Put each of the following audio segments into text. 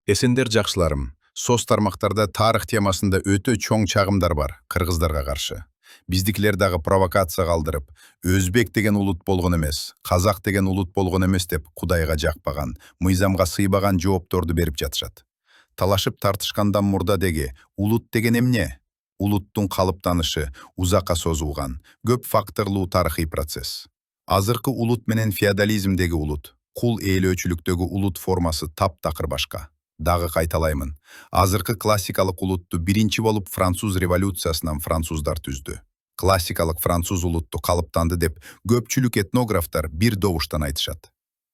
Эсендер жакшыларым, соц тармактарда тарых темасында өтө чоң чагымдар бар кыргыздарга каршы. Биздикилер дагы провокация калтырып, өзбек деген улут болгон эмес, казак деген улут болгон эмес деп Кудайга жакпаган, мыйзамга сыйбаган жоопторду берип жатышат. Талашып тартышкандан мурда деги, улут деген эмне? Улуттун калыптанышы узакка созулган, көп факторлуу тарыхый процесс. Азыркы улут менен феодализмдеги улут, кул ээлөөчүлүктөгү улут формасы таптакыр башка. Дагы кайталаймын. Азыркы классикалык улутту биринчи болуп француз революциясынан француздар түздү. Классикалык француз улутту калыптанды деп көпчүлүк этнографтар бир добуштан айтышат.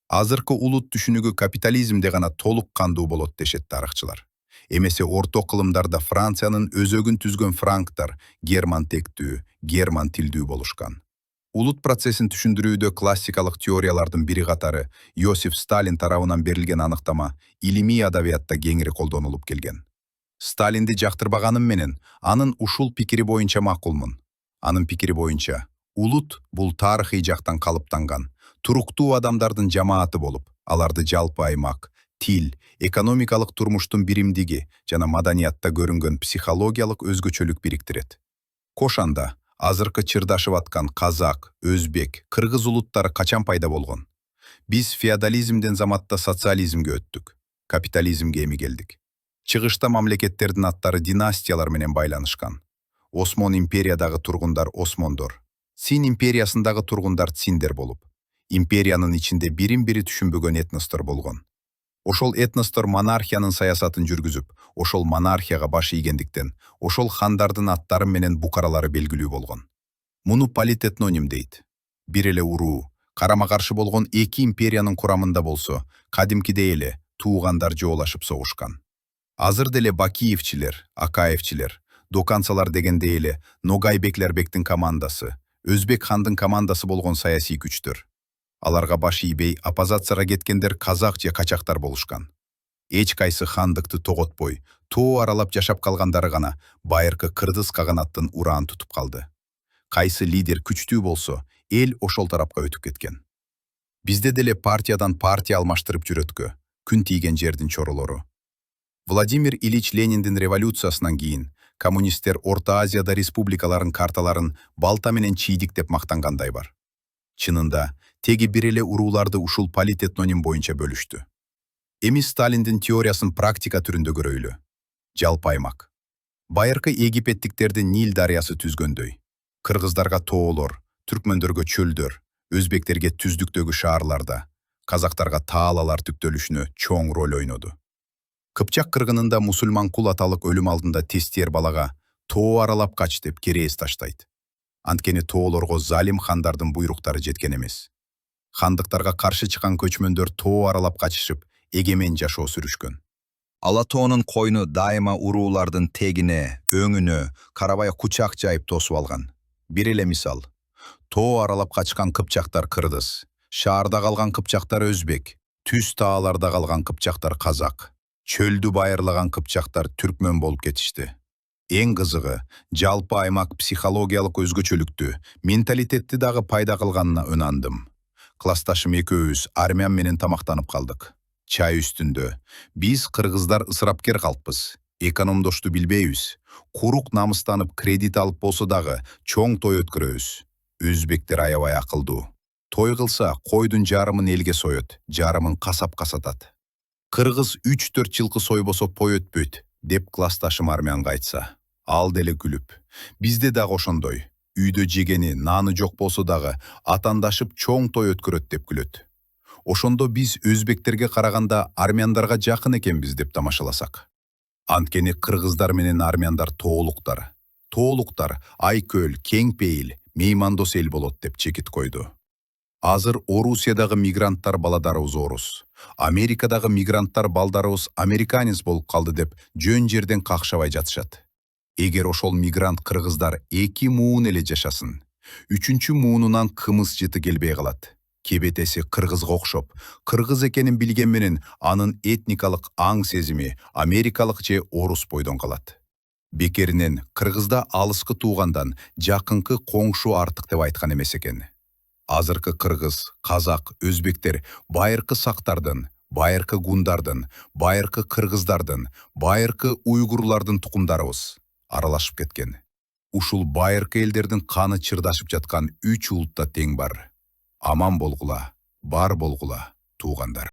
Азыркы улут түшүнүгү капитализмде гана толук кандуу болот дешет тарыхчылар. Эмесе орто кылымдарда Франциянын өзөгүн түзгөн франктар герман тектүү, герман тилдүү болушкан. Улут процессин түшүндүрүүдө классикалык теориялардын бири катары Йосиф Сталин тарабынан берилген аныктама илимий адабиятта кеңири колдонулуп келген. Сталинди жактырбаганым менен, анын ушул пикири боюнча макулмун. Анын пикири боюнча, улут бул тарыхый жактан калыптанган, туруктуу адамдардын жамааты болуп, аларды жалпы аймак, тил, экономикалык турмуштун биримдиги жана маданиятта көрүнгөн психологиялык өзгөчөлүк бириктирет. Кошанда, азыркы чырдашып аткан казак, өзбек, кыргыз улуттары качан пайда болгон? Биз феодализмден заматта социализмге өттүк, капитализмге эми келдик. Чыгышта мамлекеттердин аттары династиялар менен байланышкан. Осмон империядагы тургундар осмондор, Цин империясындагы тургундар циндер болуп, империянын ичинде бирин-бири түшүнбөгөн этностор болгон. Ошол этностор монархиянын саясатын жүргүзүп, ошол монархияга баш ийгендиктен, ошол хандардын аттары менен букаралары белгилүү болгон. Муну политэтноним дейт. Бир эле уруу, карама-каршы болгон эки империянын курамында болсо, кадимкидей эле туугандар жоолашып согушкан. Азыр деле Бакиевчилер, Акаевчилер, Доканцалар дегендей эле Ногайбеклербектин командасы, Өзбек хандын командасы болгон саясий күчтөр. Аларга баш ийбей оппозицияга кеткендер казак же качактар болушкан. Эч кайсы хандыкты тоготпой, тоо аралап жашап калгандары гана байыркы кыргыз каганаттын ураан тутуп калды. Кайсы лидер күчтүү болсо, эл ошол тарапка өтүп кеткен. Бизде деле партиядан партия алмаштырып жүрөткө, күн тийген жердин чоролору. Владимир Ильич Лениндин революциясынан кийин коммунисттер Орто Азияда республикаларын карталарын балта менен чийдик деп мактангандай бар. Чынында, теги бир эле урууларды ушул политэтноним боюнча бөлүштү. Эми Сталиндин теориясын практика түрүндө көрөйлү. Жалпы аймак. Байыркы египеттиктерди Нил дарыясы түзгөндөй. Кыргыздарга тоолор, түркмөндөргө чөлдөр, өзбектерге түздүктөгү шаарларда, казактарга таалалар түктөлүшүнө чоң роль ойноду. Кыпчак кыргынында мусульман кул аталык өлүм алдында тестер балага тоо аралап кач деп керээс таштайт. Анткени тоолорго залим хандардын буйруктары жеткен эмес. Хандыктарга каршы чыккан көчмөндөр тоо аралап качышып, эгемен жашоо сүрүшкөн. Ала тоонун койну дайыма уруулардын тегине, өңүнө, карабай кучак жайып тосуп алган. Бир эле мисал. Тоо аралап качкан кыпчактар кыргыз, шаарда калган кыпчактар өзбек, түз тааларда калган кыпчактар казак, чөлдү байырлаган кыпчактар түркмөн болуп кетишти. Эң кызыгы, жалпы аймак психологиялык өзгөчөлүктү, менталитетти дагы пайда кылганына ынандым. Классташым экөөбүз армян менен тамактанып калдык. Чай үстүндө. Биз кыргыздар ысырапкер калппыз. Экономдошту билбейбиз. Курук намыстанып кредит алып болсо дагы чоң той өткөрөбүз. Өзбектер аябай акылдуу. Той кылса койдун жарымын элге соет, жарымын касапка сатат. Кыргыз 3-4 жылкы сойбосо той өтпөйт, деп классташым армянга айтса. Ал деле күлүп. Бизде дагы ошондой. Үйдө жегени, наны жок болсо дагы атандашып чоң той өткөрөт деп күлөт. Ошондо биз өзбектерге караганда армяндарга жакын экенбиз деп тамашаласак. Анткени кыргыздар менен армяндар тоолуктар. Тоолуктар айкөл, кең пейил, меймандос эл болот деп чекит койду. Азыр Орусиядагы мигранттар баладарыбыз орус. Америкадагы мигранттар балдарыбыз американец болуп калды деп жөн жерден какшабай жатышат. Эгер ошол мигрант кыргыздар 2 муун эле жашасын, 3-чү муунунан кымыз жыты келбей калат. Кебетеси кыргызга окшоп, кыргыз экенин билген менен анын этникалык аң сезими америкалык же орус бойдон калат. Бекеринен кыргызда алыскы туугандан жакынкы коңшу артык деп айткан эмес экен. Азыркы кыргыз, казак, өзбектер байыркы сактардын, байыркы гундардын, байыркы кыргыздардын, байыркы уйгурлардын тукумдарыбыз аралашып кеткен. Ушул байыркы элдердин каны чырдашып жаткан 3 улутта тең бар. Аман болгула, бар болгула, туугандар.